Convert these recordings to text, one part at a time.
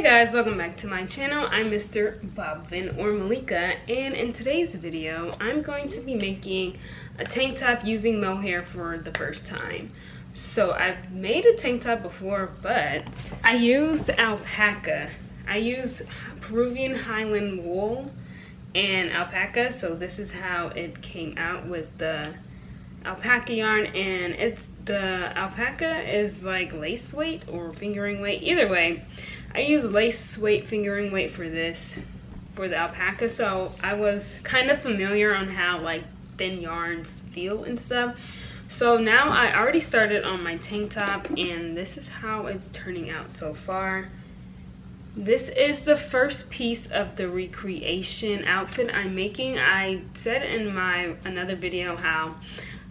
guys, welcome back to my channel. I'm Mr. Bobbin or Malika, and in today's video I'm going to be making a tank top using mohair for the first time. So I've made a tank top before, but I used alpaca. I used Peruvian Highland wool and alpaca, so this is how it came out with the alpaca yarn, and the alpaca is like lace weight or fingering weight. Either way, I use lace weight fingering weight for the alpaca, so I was kind of familiar on how like thin yarns feel and stuff. So now I already started on my tank top, and this is how it's turning out so far. This is the first piece of the recreation outfit I'm making. I said in my another video how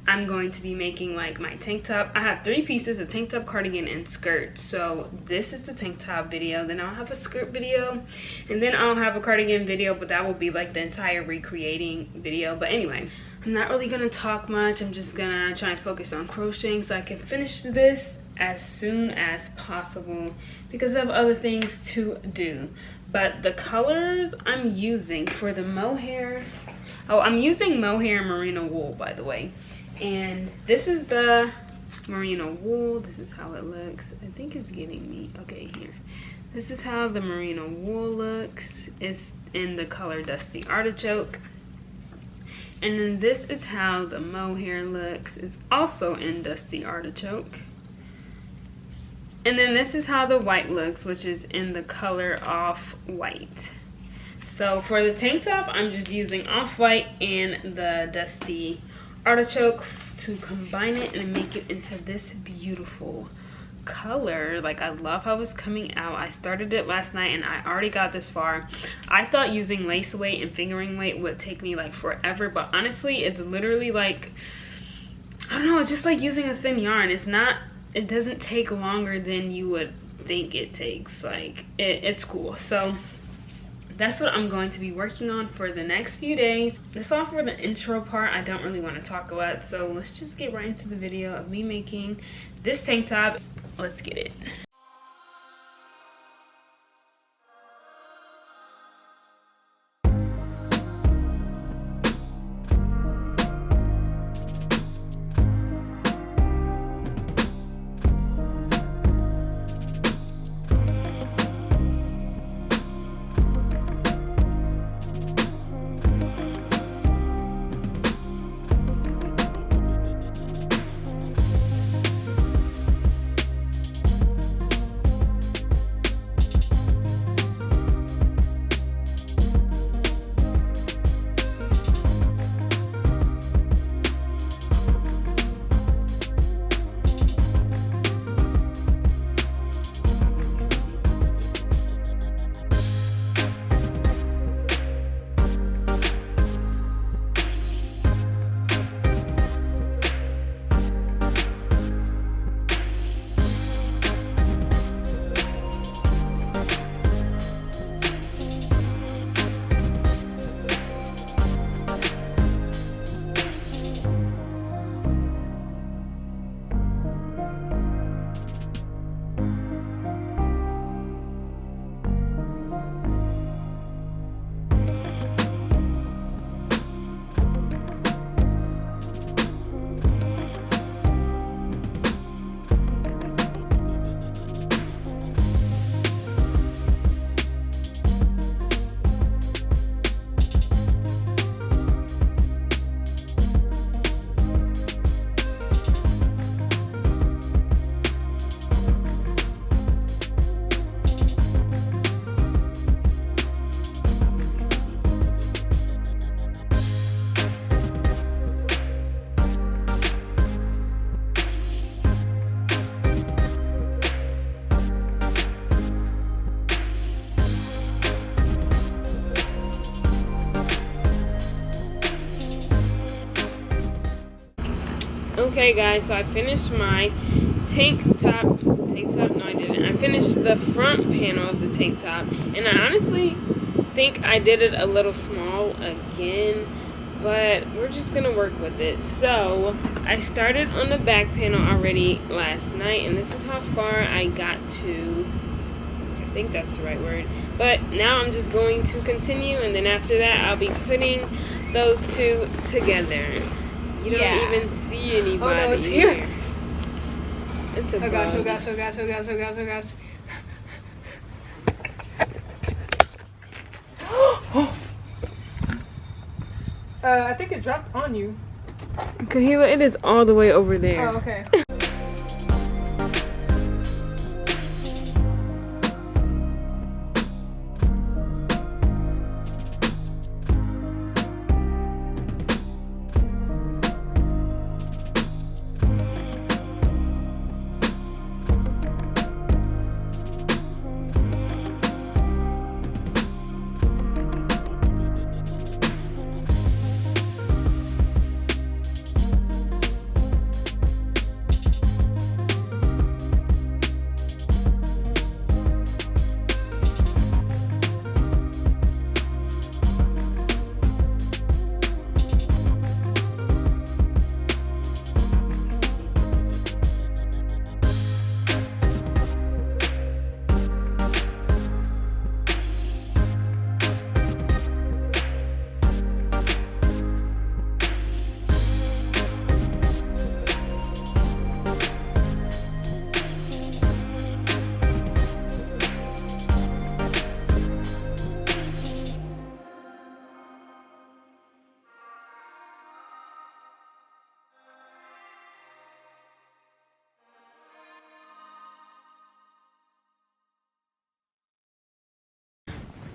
I'm going to be making like my tank top. I have 3 pieces: a tank top, cardigan, and skirt. So this is the tank top video, then I'll have a skirt video, and then I'll have a cardigan video, but that will be like the entire recreating video. But anyway, I'm not really gonna talk much. I'm just gonna try and focus on crocheting so I can finish this as soon as possible because I have other things to do. But the colors I'm using for the mohair, I'm using mohair and merino wool, by the way. And this is the merino wool. This is how it looks. I think it's getting me. Okay, here. This is how the merino wool looks. It's in the color Dusty Artichoke. And then this is how the mohair looks. It's also in Dusty Artichoke. And then this is how the white looks, which is in the color Off-White. So for the tank top, I'm just using Off-White and the Dusty Artichoke to combine it and make it into this beautiful color. Like, I love how it's coming out. I started it last night and I already got this far. I thought using lace weight and fingering weight would take me like forever, but honestly it's literally like, I don't know, it's just like using a thin yarn. It doesn't take longer than you would think it takes. Like, it's cool. So that's what I'm going to be working on for the next few days. That's all for the intro part. I don't really want to talk a lot, so let's just get right into the video of me making this tank top. Let's get it. Okay guys, so I finished my tank top, no I didn't. I finished the front panel of the tank top, and I honestly think I did it a little small again, but we're just gonna work with it. So I started on the back panel already last night, and this is how far I got to think that's the right word. But now I'm just going to continue, and then after that I'll be putting those two together. You don't even see anybody. Oh no, it's here. It's a oh gosh, oh gosh, oh gosh, oh gosh, oh gosh, oh gosh. I think it dropped on you. Kahila, it is all the way over there. Oh, okay.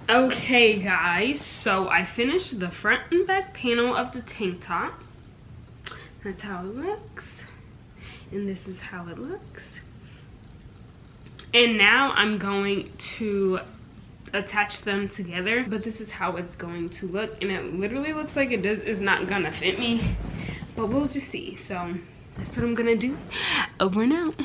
Okay guys, so I finished the front and back panel of the tank top. That's how it looks. And this is how it looks. And now I'm going to attach them together, but this is how it's going to look, and it literally looks like is not gonna fit me, but we'll just see. So that's what I'm gonna do. Over and out.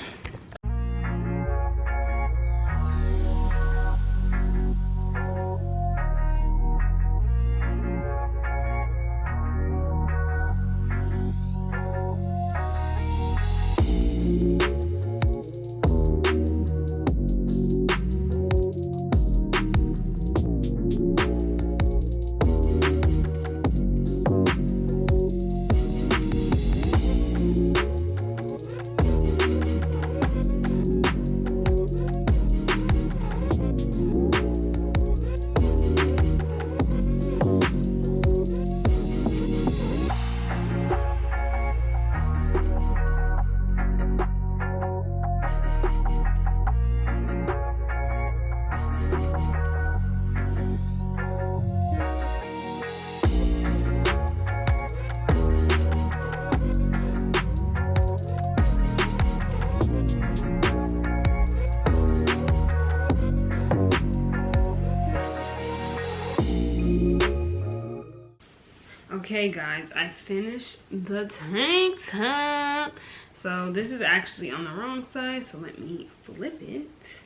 Okay guys, I finished the tank top. So this is actually on the wrong side, so let me flip it.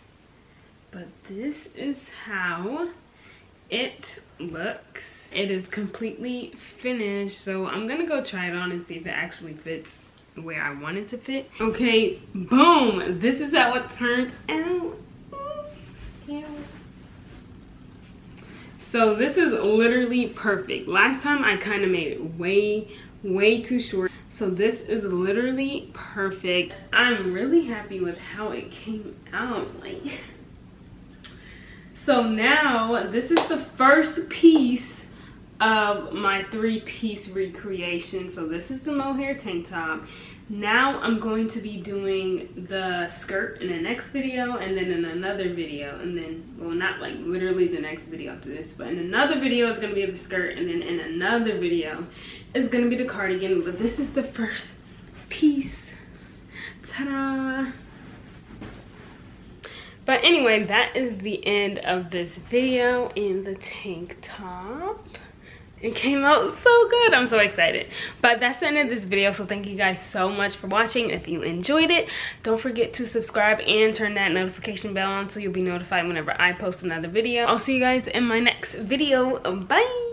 But this is how it looks. It is completely finished, so I'm gonna go try it on and see if it actually fits where I want it to fit. Okay, boom, this is how it turned out. So this is literally perfect. Last time I kind of made it way too short. So this is literally perfect. I'm really happy with how it came out. Like, so now this is the first piece of my 3-piece recreation. So this is the mohair tank top. Now I'm going to be doing the skirt in the next video, and then in another video, and then, well, not like literally the next video after this, but in another video it's going to be the skirt, and then in another video it's going to be the cardigan. But this is the first piece. Ta-da! But anyway, that is the end of this video in the tank top. It came out so good. I'm so excited. But that's the end of this video, so thank you guys so much for watching. If you enjoyed it, don't forget to subscribe and turn that notification bell on so you'll be notified whenever I post another video. I'll see you guys in my next video. Bye.